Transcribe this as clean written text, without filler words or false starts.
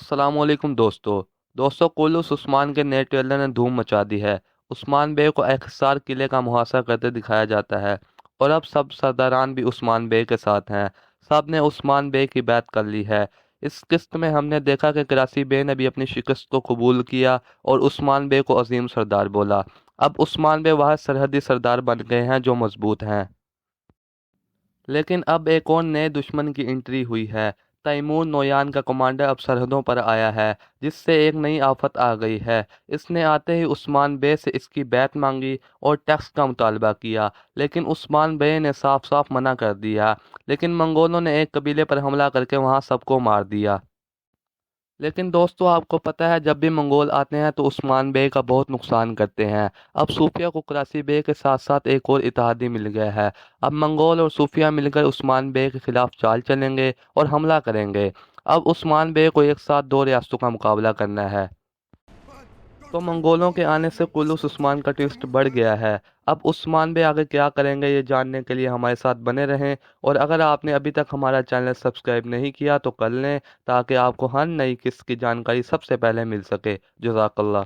अस्सलामुअलैकुम दोस्तों कुलूस उस्मान के नए ट्रेलर ने धूम मचा दी है। उस्मान बे को एक हिसार किले का मुहासरा करते दिखाया जाता है और अब सब सरदारान भी उस्मान बे के साथ हैं। सब ने उस्मान बे की बैत कर ली है। इस किस्त में हमने देखा कि करासी बे ने भी अपनी शिकस्त को कबूल किया और उस्मान बे को अजीम सरदार बोला। अब उस्मान बे वह सरहदी सरदार बन गए हैं जो मजबूत हैं। लेकिन अब एक और नए दुश्मन की एंट्री हुई है। तैमूर नोयान का कमांडर अब सरहदों पर आया है, जिससे एक नई आफत आ गई है। इसने आते ही उस्मान बे से इसकी बैत मांगी और टैक्स का मुतालबा किया, लेकिन उस्मान बे ने साफ साफ मना कर दिया। लेकिन मंगोलों ने एक कबीले पर हमला करके वहां सबको मार दिया। लेकिन दोस्तों आपको पता है, जब भी मंगोल आते हैं तो उस्मान बे का बहुत नुकसान करते हैं। अब सूफिया को कराची बे के साथ साथ एक और इत्तेहादी मिल गया है। अब मंगोल और सूफिया मिलकर उस्मान बे के खिलाफ चाल चलेंगे और हमला करेंगे। अब उस्मान बे को एक साथ दो रियासतों का मुकाबला करना है। तो मंगोलों के आने से कुलूस उस्मान का ट्विस्ट बढ़ गया है। अब उस्मान बे आगे क्या करेंगे ये जानने के लिए हमारे साथ बने रहें। और अगर आपने अभी तक हमारा चैनल सब्सक्राइब नहीं किया तो कर लें, ताकि आपको हर नई किस्त की जानकारी सबसे पहले मिल सके। जज़ाकल्लाह।